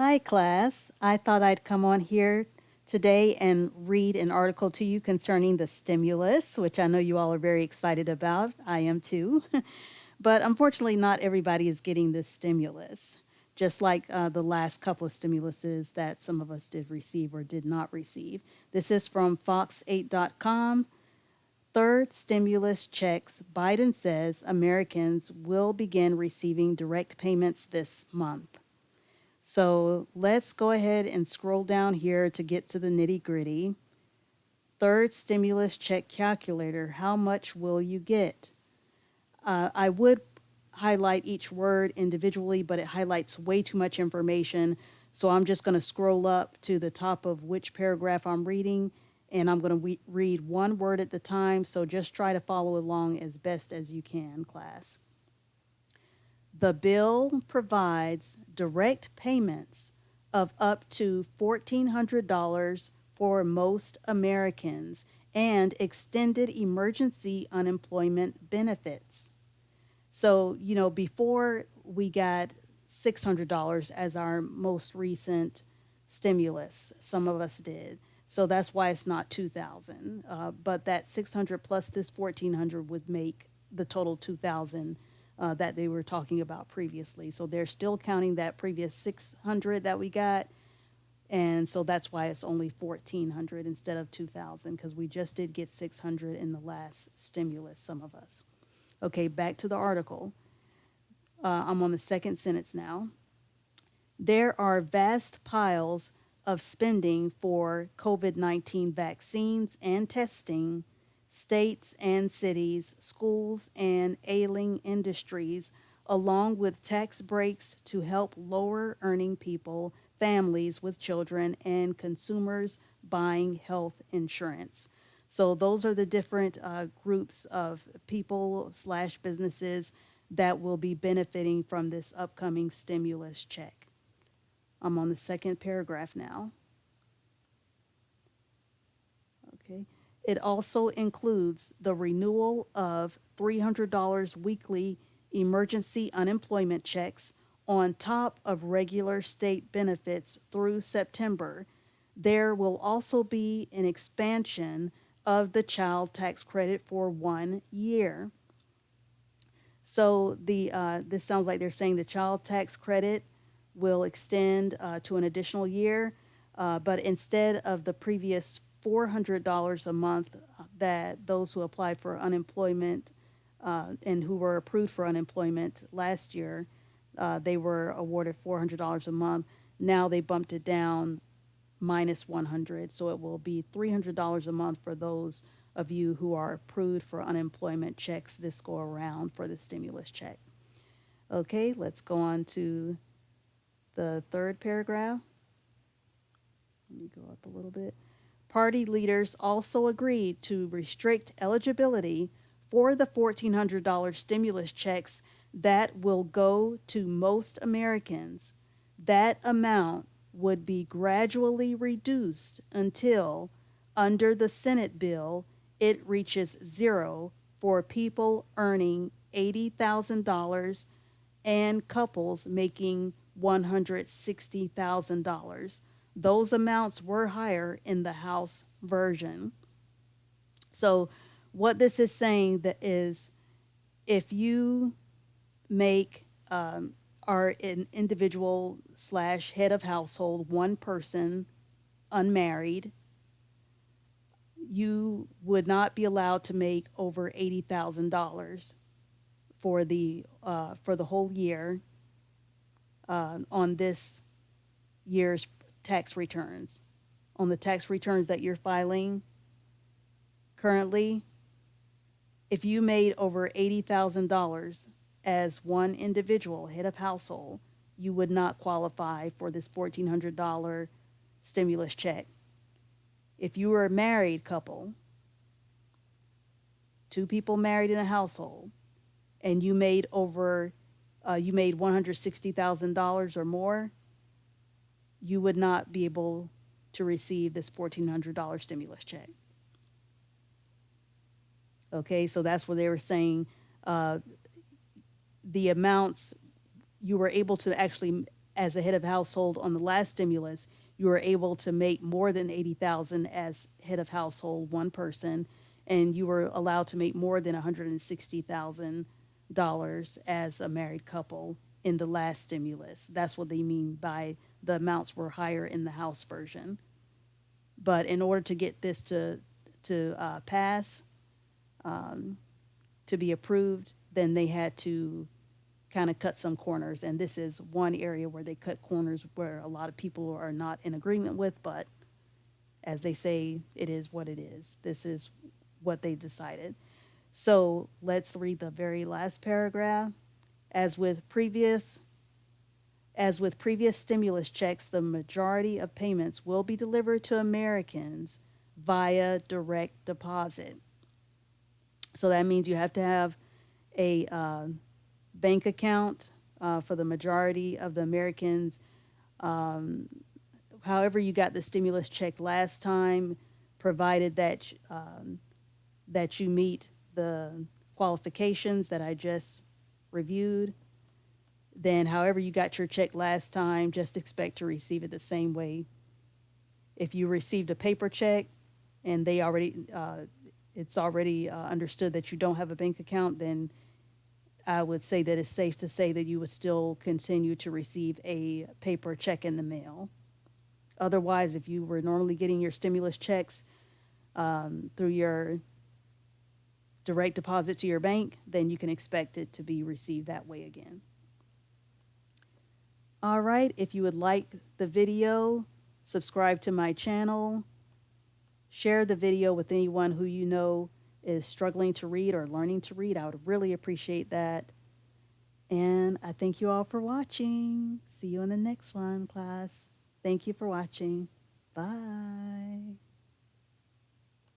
Hi, class. I thought I'd come on here today and read an article to you concerning the stimulus, which I know you all are very excited about. I am too. But unfortunately, not everybody is getting this stimulus, just like the last couple of stimuluses that some of us did receive or did not receive. This is from Fox8.com. Third stimulus checks. Biden says Americans will begin receiving direct payments this month. So let's go ahead and scroll down here to get to the nitty gritty. Third stimulus check calculator. How much will you get? I would highlight each word individually, but it highlights way too much information. So I'm just going to scroll up to the top of which paragraph I'm reading, and I'm going to read one word at the time. So just try to follow along as best as you can, class. The bill provides direct payments of up to $1,400 for most Americans and extended emergency unemployment benefits. So, before we got $600 as our most recent stimulus, some of us did. So that's why it's not 2,000. But that 600 plus this 1,400 would make the total 2,000 that they were talking about previously. So they're still counting that previous 600 that we got. And so that's why it's only 1,400 instead of 2,000, because we just did get 600 in the last stimulus, some of us. Okay, back to the article. I'm on the second sentence now. There are vast piles of spending for COVID-19 vaccines and testing. States and cities, schools, and ailing industries, along with tax breaks to help lower earning people, families with children, and consumers buying health insurance. So those are the different groups of people slash businesses that will be benefiting from this upcoming stimulus check. I'm on the second paragraph now. Okay. It also includes the renewal of $300 weekly emergency unemployment checks on top of regular state benefits through September. There will also be an expansion of the child tax credit for 1 year. So this sounds like they're saying the child tax credit will extend to an additional year, but instead of the previous $400 a month that those who applied for unemployment and who were approved for unemployment last year, they were awarded $400 a month. Now they bumped it down minus 100, so it will be $300 a month for those of you who are approved for unemployment checks this go around for the stimulus check. Okay, let's go on to the third paragraph. Let me go up a little bit. Party leaders also agreed to restrict eligibility for the $1,400 stimulus checks that will go to most Americans. That amount would be gradually reduced until, under the Senate bill, it reaches zero for people earning $80,000 and couples making $160,000. Those amounts were higher in the House version. So, what this is saying that is, if you make are an individual slash head of household, one person, unmarried, you would not be allowed to make over $80,000 for the whole year on this year's tax returns. On the tax returns that you're filing currently, if you made over $80,000 as one individual, head of household, you would not qualify for this $1,400 stimulus check. If you were a married couple, two people married in a household, and you made $160,000 or more, you would not be able to receive this $1,400 stimulus check. Okay, so that's what they were saying. The amounts you were able to actually as a head of household on the last stimulus, you were able to make more than 80,000 as head of household, one person, and you were allowed to make more than $160,000 as a married couple in the last stimulus. That's what they mean by the amounts were higher in the House version. But in order to get this to pass, to be approved, then they had to kind of cut some corners. And this is one area where they cut corners where a lot of people are not in agreement with. But as they say, it is what it is. This is what they decided. So let's read the very last paragraph. As with previous stimulus checks, the majority of payments will be delivered to Americans via direct deposit. So that means you have to have a bank account for the majority of the Americans. However you got the stimulus check last time, provided that that you meet the qualifications that I just reviewed, then however you got your check last time, just expect to receive it the same way. If you received a paper check and they already it's already understood that you don't have a bank account, then I would say that it's safe to say that you would still continue to receive a paper check in the mail. Otherwise, if you were normally getting your stimulus checks through your direct deposit to your bank, then you can expect it to be received that way again. All right, if you would like the video, subscribe to my channel, share the video with anyone who you know is struggling to read or learning to read. I would really appreciate that. And I thank you all for watching. See you in the next one, class. Thank you for watching. Bye.